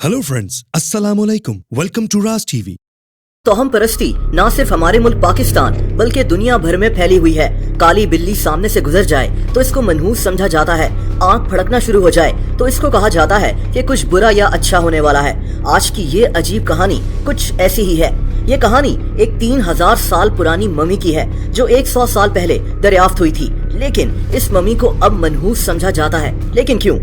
Hello friends, अस्सलाम वालेकुम। Welcome to Raj TV. तोहम परस्ती न सिर्फ हमारे मुल्क पाकिस्तान बल्कि दुनिया भर में फैली हुई है। काली बिल्ली सामने से गुजर जाए तो इसको मनहूस समझा जाता है। आंख फड़कना शुरू हो जाए तो इसको कहा जाता है कि कुछ बुरा या अच्छा होने वाला है। आज की ये अजीब कहानी कुछ ऐसी ही है। ये कहानी एक 3000 साल पुरानी मम्मी की है जो 100 साल पहले दरियाफ्त हुई थी। लेकिन इस मम्मी को अब मनहूस समझा जाता है। लेकिन क्यों?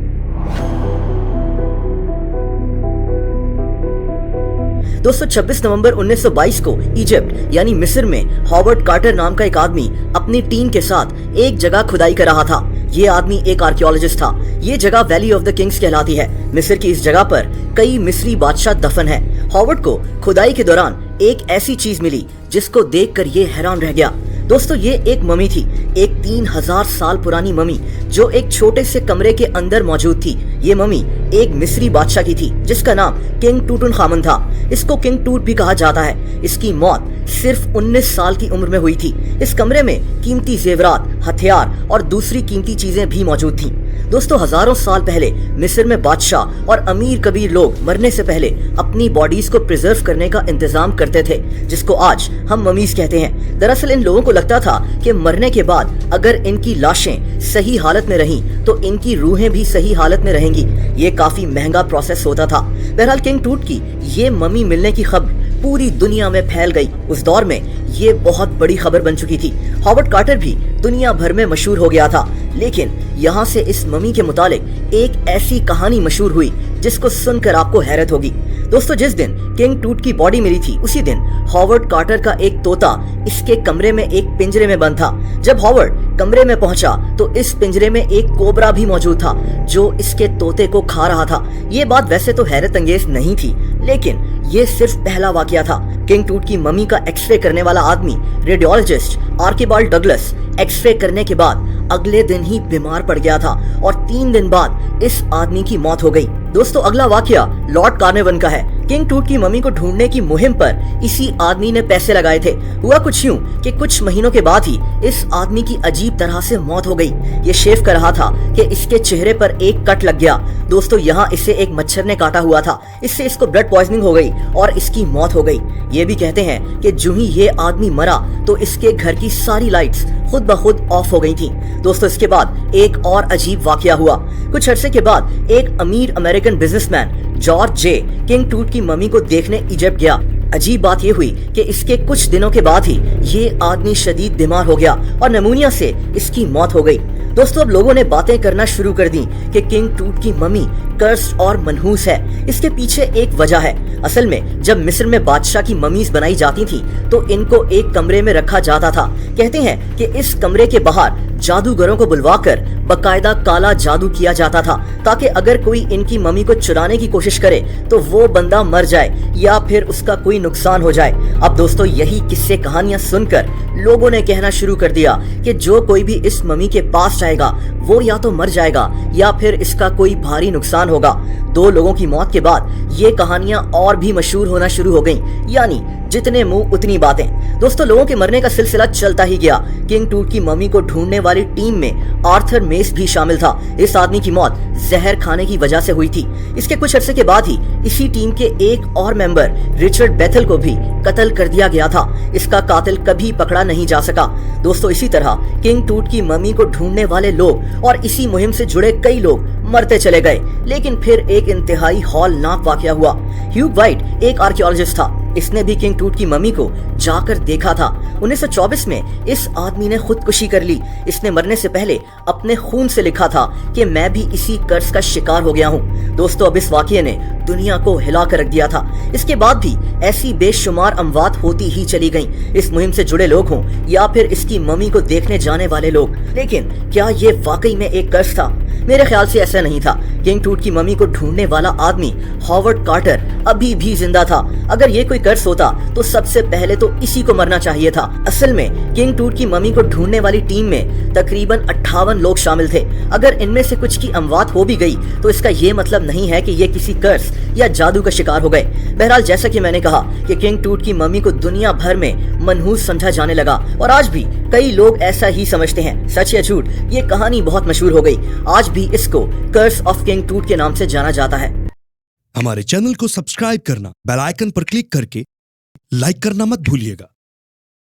दोस्तों 26 नवंबर 1922 को इजिप्ट यानी मिस्र में हॉवर्ड कार्टर नाम का एक आदमी अपनी टीम के साथ एक जगह खुदाई कर रहा था। ये आदमी एक आर्कियोलॉजिस्ट था। ये जगह वैली ऑफ द किंग्स कहलाती है। मिस्र की इस जगह पर कई मिस्री बादशाह दफन है। हॉवर्ड को खुदाई के दौरान एक ऐसी चीज मिली जिसको देखकर ये हैरान रह गया। दोस्तों ये एक मम्मी थी, एक 3000 साल पुरानी मम्मी जो एक छोटे से कमरे के अंदर मौजूद थी। ये मम्मी एक मिस्री बादशाह की थी जिसका नाम किंग टूटनखामन था। इसको किंग टूट भी कहा जाता है। इसकी मौत सिर्फ 19 साल की उम्र में हुई थी। इस कमरे में कीमती जेवरात, हथियार और दूसरी कीमती चीजें भी मौजूद थीं। दोस्तों हजारों साल पहले मिस्र में बादशाह और अमीर कबीर लोग मरने से पहले अपनी बॉडीज को प्रिजर्व करने का इंतजाम करते थे, जिसको आज हम ममीज कहते हैं। दरअसल इन लोगों को लगता था कि मरने के बाद अगर इनकी लाशें सही हालत में रहीं तो इनकी रूहें भी सही हालत में रहेंगी। ये काफी महंगा प्रोसेस होता था। बहरहाल किंग टूट की ये मम्मी मिलने की खबर पूरी दुनिया में फैल गई। उस दौर में ये बहुत बड़ी खबर बन चुकी थी। हॉवर्ड कार्टर भी दुनिया भर में मशहूर हो गया था। लेकिन यहाँ से इस मम्मी के मुतालिक एक ऐसी कहानी मशहूर हुई जिसको सुनकर आपको हैरत होगी। दोस्तों जिस दिन किंग टूट की बॉडी मिली थी उसी दिन हॉवर्ड कार्टर का एक तोता इसके कमरे में एक पिंजरे में बंद था। जब हॉवर्ड कमरे में पहुंचा तो इस पिंजरे में एक कोबरा भी मौजूद था जो इसके तोते को खा रहा था। ये बात वैसे तो हैरत अंगेज नहीं थी, लेकिन ये सिर्फ पहला वाकया था। किंग टूट की मम्मी का एक्सरे करने वाला आदमी रेडियोलॉजिस्ट आर्किबाल्ड डगलस एक्सरे करने के बाद अगले दिन ही बीमार पड़ गया था और 3 दिन बाद इस आदमी की मौत हो गई। दोस्तों अगला वाकया लॉर्ड कार्नेवन का है। किंग टूट की मम्मी को ढूंढने की मुहिम पर इसी आदमी ने पैसे लगाए थे। हुआ कुछ यूं कि कुछ महीनों के बाद ही इस आदमी की अजीब तरह से मौत हो गई। ये शेव कर रहा था कि इसके चेहरे पर एक कट लग गया। दोस्तों यहाँ इसे एक मच्छर ने काटा हुआ था। इससे इसको ब्लड पॉइजनिंग हो गई और इसकी मौत हो गई। ये भी कहते हैं कि जो ही ये आदमी मरा तो इसके घर की सारी लाइट्स खुद ब खुद ऑफ हो गई थी। दोस्तों इसके बाद एक और अजीब वाकया हुआ। कुछ अरसे के बाद एक अमीर अमेरिकन बिजनेसमैन जॉर्ज जे किंग टूट की मम्मी को देखने इजिप्ट गया। अजीब बात ये हुई कि इसके कुछ दिनों के बाद ही ये आदमी शदीद बीमार हो गया और निमोनिया से इसकी मौत हो गई। दोस्तों अब लोगों ने बातें करना शुरू कर दी कि किंग टूट की मम्मी कर्स्ड और मनहूस है। इसके पीछे एक वजह है। असल में जब मिस्र में बादशाह की मम्मीज बनाई जाती थी तो इनको एक कमरे में रखा जाता था। कहते हैं कि इस कमरे के बाहर जादूगरों को बुलवाकर बकायदा काला जादू किया जाता था ताकि अगर कोई इनकी मम्मी को चुराने की कोशिश करे तो वो बंदा मर जाए या फिर उसका कोई नुकसान हो जाए। अब दोस्तों यही किस्से कहानियां सुनकर लोगों ने कहना शुरू कर दिया कि जो कोई भी इस मम्मी के पास जाएगा वो या तो मर जाएगा या फिर इसका कोई भारी नुकसान होगा। 2 लोगों की मौत के बाद ये कहानियां और भी मशहूर होना शुरू हो गईं। यानी जितने मुंह उतनी बातें। दोस्तों लोगों के मरने का सिलसिला चलता ही गया। किंग टूट की मम्मी को ढूंढने वाली टीम में आर्थर मेस भी शामिल था। इस आदमी की मौत जहर खाने की वजह से हुई थी। इसके कुछ अरसे के बाद ही इसी टीम के एक और मेंबर रिचर्ड बेथल को भी कत्ल कर दिया गया था। इसका कातिल कभी पकड़ा नहीं जा सका। दोस्तों इसी तरह किंग टूट की मम्मी को ढूंढने वाले लोग और इसी मुहिम से जुड़े कई लोग मरते चले गए। लेकिन फिर एक इंतहाई हौलनाक वाकया हुआ। ह्यूग वाइट एक आर्कियोलॉजिस्ट था। इसने भी किंग टूट की मम्मी को जाकर देखा था। 1924 में इस आदमी ने खुदकुशी कर ली। इसने मरने से पहले अपने खून से लिखा था कि मैं भी इसी कर्ज का शिकार हो गया हूँ। दोस्तों अब इस वाकये ने दुनिया को हिला कर रख दिया था। इसके बाद भी ऐसी बेशुमार अमवात होती ही चली गईं। इस मुहिम से जुड़े लोग हों या फिर इसकी मम्मी को देखने जाने वाले लोग। लेकिन क्या ये वाकई में एक कर्ज था? मेरे ख्याल से ऐसा नहीं था। किंग टूट की मम्मी को ढूंढने वाला आदमी हॉवर्ड कार्टर अभी भी जिंदा था। अगर ये कोई कर्ज होता तो सबसे पहले तो इसी को मरना चाहिए था। असल में किंग टूट की मम्मी को ढूंढने वाली टीम में तकरीबन 58 लोग शामिल थे। अगर इनमें से कुछ की अमवात हो भी गई तो इसका ये मतलब नहीं है कि ये किसी कर्ज या जादू का शिकार हो गए। बहरहाल जैसा कि मैंने कहा कि किंग टूट की मम्मी को दुनिया भर में मनहूस समझा जाने लगा और आज भी कई लोग ऐसा ही समझते हैं। सच या झूठ ये कहानी बहुत मशहूर हो गई। आज भी इसको कर्स ऑफ किंग टूट के नाम से जाना जाता है। हमारे चैनल को सब्सक्राइब करना, बेल आइकन पर क्लिक करके लाइक करना मत भूलिएगा।